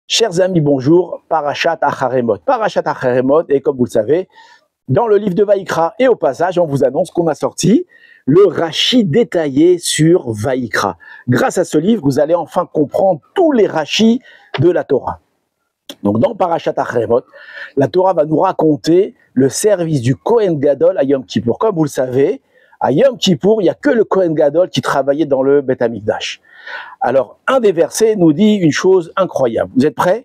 Chers amis, bonjour, Parashat Acharemot. Parashat Acharemot, et comme vous le savez, dans le livre de Vaïkra. Et au passage, on vous annonce qu'on a sorti le Rashi détaillé sur Vaïkra. Grâce à ce livre, vous allez enfin comprendre tous les Rashis de la Torah. Donc dans Parashat Acharemot, la Torah va nous raconter le service du Kohen Gadol à Yom Kippour. Comme vous le savez, à Yom Kippour, il n'y a que le Kohen Gadol qui travaillait dans le Beth Amikdash. Alors, un des versets nous dit une chose incroyable. Vous êtes prêts?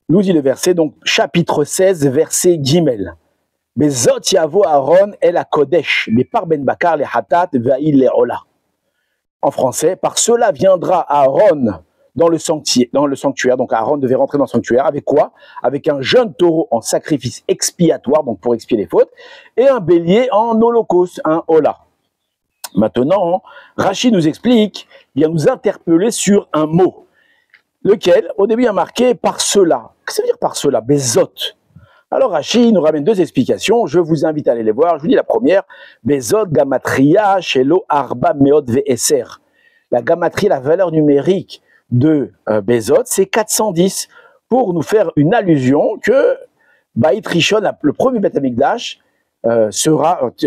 Nous dit le verset, donc chapitre 16, verset Gimel. Bezot yavo Aaron el hakodesh, par ben bakar le hatat va'il le ola. En français, par cela viendra Aaron dans le sanctuaire. Donc Aaron devait rentrer dans le sanctuaire avec quoi? Avec un jeune taureau en sacrifice expiatoire, donc pour expier les fautes, et un bélier en holocauste, un ola. Maintenant, Rashi nous explique, il vient nous interpeller sur un mot, lequel, au début, a marqué par cela. Qu'est-ce que ça veut dire par cela? Bezot. Alors Rashi nous ramène deux explications, je vous invite à aller les voir. Je vous dis la première, Bezot Gamatria Shelo Arba Meot Ve'eser. La gamatria, la valeur numérique de Bezot, c'est 410, pour nous faire une allusion que Baït Rishon, le premier Beth Amikdash,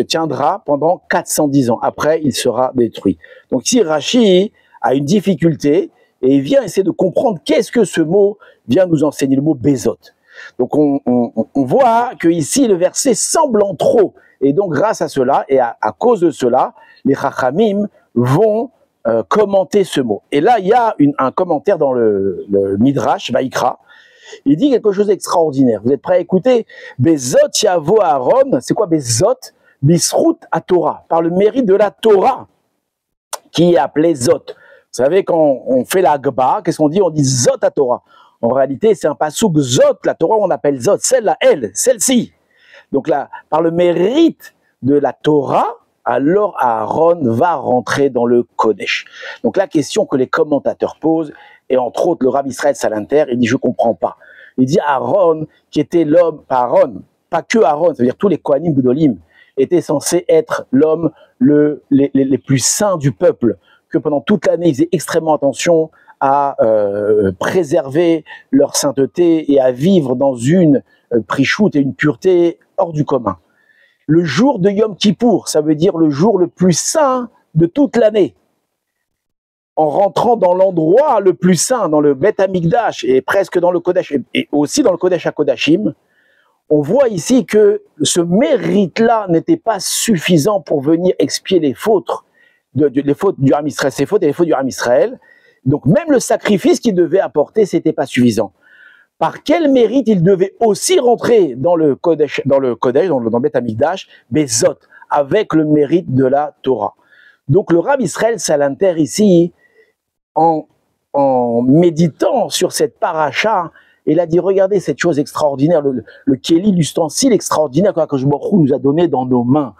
tiendra pendant 410 ans. Après, il sera détruit. Donc ici, Rashi a une difficulté et il vient essayer de comprendre qu'est-ce que ce mot vient nous enseigner, le mot Bezot. Donc on voit que ici le verset semble en trop. Et donc grâce à cela, et à cause de cela, les Chachamim vont commenter ce mot. Et là, il y a un commentaire dans le Midrash, Vaïkra. Il dit quelque chose d'extraordinaire. Vous êtes prêts à écouter? Bezot yavo Aaron, c'est quoi Bezot? Bisrout à Torah, par le mérite de la Torah, qui est appelée Zot. Vous savez, quand on fait la Gba, qu'est-ce qu'on dit? On dit Zot à Torah. En réalité, c'est un pasouk Zot, la Torah, on appelle Zot, celle-là, elle, celle-ci. Donc là, par le mérite de la Torah, alors Aaron va rentrer dans le Kodesh. Donc la question que les commentateurs posent, et entre autres le Rav Israël Salanter, il dit je comprends pas. Il dit Aaron, qui était l'homme, pas que Aaron, c'est-à-dire tous les Kohanim Gdolim, étaient censés être l'homme les plus saints du peuple, que pendant toute l'année ils faisaient extrêmement attention à préserver leur sainteté et à vivre dans une prichoute et une pureté hors du commun. Le jour de Yom Kippour, ça veut dire le jour le plus saint de toute l'année. En rentrant dans l'endroit le plus saint, dans le Beth Amikdash et presque dans le Kodesh, et aussi dans le Kodesh HaKodashim, on voit ici que ce mérite-là n'était pas suffisant pour venir expier les fautes du Ham Israël, ses fautes et les fautes du Ham Israël. Donc même le sacrifice qu'il devait apporter, c'était pas suffisant. Par quel mérite il devait aussi rentrer dans le Kodesh, dans le Beth Amikdash, Bezot, avec le mérite de la Torah. Donc le Rav Israël Salanter ici, en méditant sur cette paracha, il a dit, regardez cette chose extraordinaire, le kéli, l'ustensile extraordinaire que Baruch Hu nous a donné dans nos mains.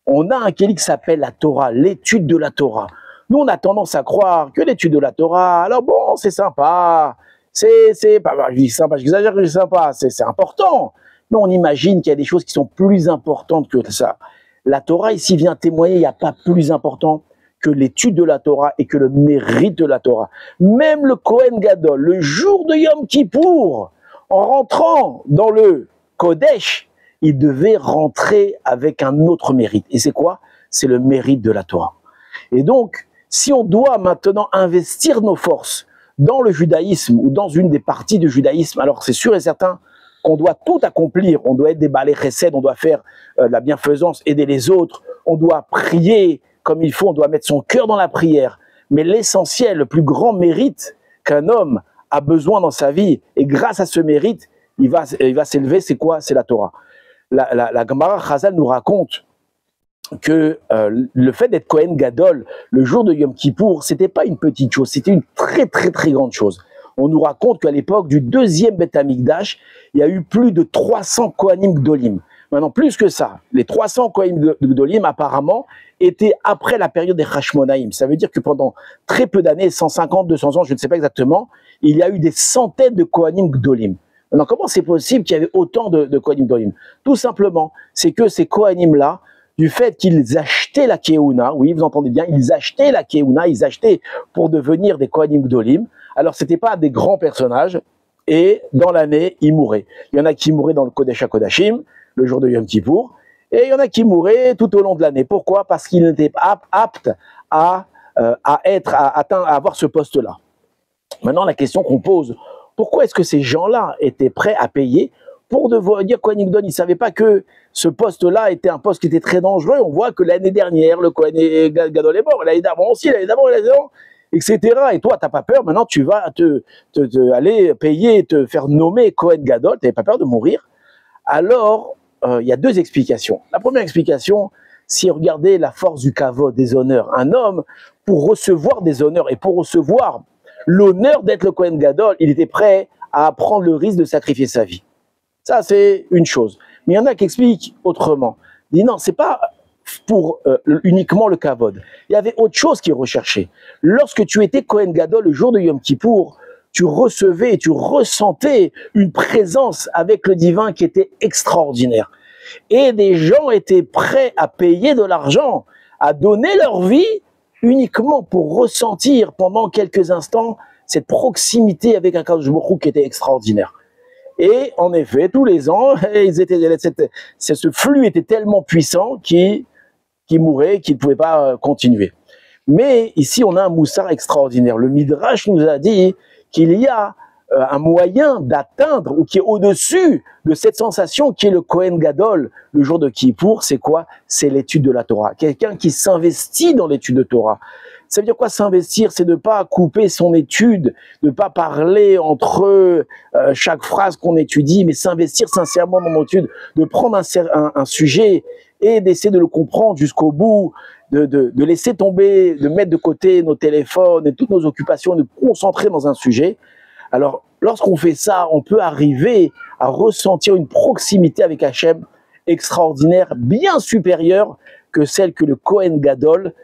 On a un kéli qui s'appelle la Torah, l'étude de la Torah. Nous, on a tendance à croire que l'étude de la Torah, alors bon, c'est sympa, c'est pas, je dis sympa, j'exagère, je dis sympa, c'est important. Mais on imagine qu'il y a des choses qui sont plus importantes que ça. La Torah ici vient témoigner, il n'y a pas plus important que l'étude de la Torah et que le mérite de la Torah. Même le Kohen Gadol, le jour de Yom Kippour, en rentrant dans le Kodesh, il devait rentrer avec un autre mérite. Et c'est quoi? C'est le mérite de la Torah. Et donc, si on doit maintenant investir nos forces dans le judaïsme ou dans une des parties du judaïsme, alors c'est sûr et certain qu'on doit tout accomplir, on doit être des balais chesed, on doit faire de la bienfaisance, aider les autres, on doit prier comme il faut, on doit mettre son cœur dans la prière. Mais l'essentiel, le plus grand mérite qu'un homme a besoin dans sa vie, et grâce à ce mérite, il va s'élever, c'est quoi? C'est la Torah. La Gemara Chazal nous raconte que le fait d'être Kohen Gadol le jour de Yom Kippour, c'était pas une petite chose, c'était une très très très grande chose. On nous raconte qu'à l'époque du deuxième Beth Amikdash, il y a eu plus de 300 Kohanim Gdolim. Maintenant, plus que ça, les 300 Kohanim Gdolim, apparemment, étaient après la période des Hashmonaïm. Ça veut dire que pendant très peu d'années, 150, 200 ans, je ne sais pas exactement, il y a eu des centaines de Kohanim Gdolim. Maintenant, comment c'est possible qu'il y avait autant de Kohanim Gdolim? Tout simplement, c'est que ces Kohanim-là, du fait qu'ils achetaient la Keuna, oui, vous entendez bien, ils achetaient la Keuna, ils achetaient pour devenir des Kohanim Gdolim. Alors, c'était pas des grands personnages, et dans l'année, ils mouraient. Il y en a qui mouraient dans le Kodesh HaKodashim, le jour de Yom Kippour, et il y en a qui mouraient tout au long de l'année. Pourquoi? Parce qu'ils n'étaient pas aptes à avoir ce poste-là. Maintenant, la question qu'on pose, pourquoi est-ce que ces gens-là étaient prêts à payer pour devenir Kohen Gadol? Ils ne savaient pas que ce poste-là était un poste qui était très dangereux. On voit que l'année dernière, le Kohen Gadol est mort, l'année d'avant aussi, l'année d'avant, etc. Et toi, tu n'as pas peur, maintenant tu vas aller payer, te faire nommer Kohen Gadol, tu n'avais pas peur de mourir. Alors, il y a deux explications. La première explication, si regardez la force du kavod, des honneurs, un homme, pour recevoir des honneurs et pour recevoir l'honneur d'être le Kohen Gadol, il était prêt à prendre le risque de sacrifier sa vie. Ça, c'est une chose. Mais il y en a qui expliquent autrement. Ils disent non, c'est pas pour uniquement le kavod. Il y avait autre chose qui est recherché. Lorsque tu étais Kohen Gadol le jour de Yom Kippour, tu recevais, tu ressentais une présence avec le divin qui était extraordinaire. Et des gens étaient prêts à payer de l'argent, à donner leur vie uniquement pour ressentir pendant quelques instants cette proximité avec un Kadosh Baruch Hu qui était extraordinaire. Et en effet, tous les ans, ce flux était tellement puissant qu'ils mouraient, qu'ils ne pouvaient pas continuer. Mais ici, on a un moussard extraordinaire. Le Midrash nous a dit qu'il y a un moyen d'atteindre, ou qui est au-dessus de cette sensation qui est le Kohen Gadol le jour de Kippour. C'est quoi? C'est l'étude de la Torah. Quelqu'un qui s'investit dans l'étude de Torah. Ça veut dire quoi s'investir? C'est de ne pas couper son étude, de ne pas parler entre chaque phrase qu'on étudie, mais s'investir sincèrement dans l'étude, de prendre un sujet et d'essayer de le comprendre jusqu'au bout, de laisser tomber, de mettre de côté nos téléphones et toutes nos occupations, de concentrer dans un sujet. Alors, lorsqu'on fait ça, on peut arriver à ressentir une proximité avec Hachem extraordinaire, bien supérieure que celle que le Kohen Gadol,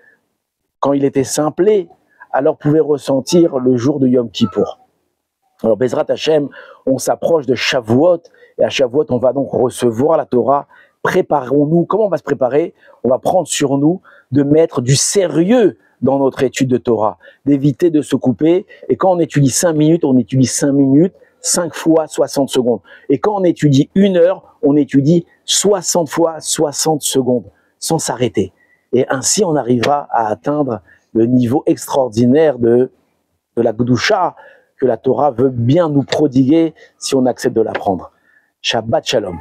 quand il était simplé, alors pouvait ressentir le jour de Yom Kippour. Alors, Bezrat Hachem, on s'approche de Shavuot, et à Shavuot, on va donc recevoir la Torah. Préparons-nous. Comment on va se préparer? On va prendre sur nous de mettre du sérieux dans notre étude de Torah, d'éviter de se couper. Et quand on étudie 5 minutes, on étudie 5 minutes, 5 fois 60 secondes. Et quand on étudie 1 heure, on étudie 60 fois 60 secondes, sans s'arrêter. Et ainsi, on arrivera à atteindre le niveau extraordinaire de la Gdusha que la Torah veut bien nous prodiguer si on accepte de l'apprendre. Shabbat Shalom.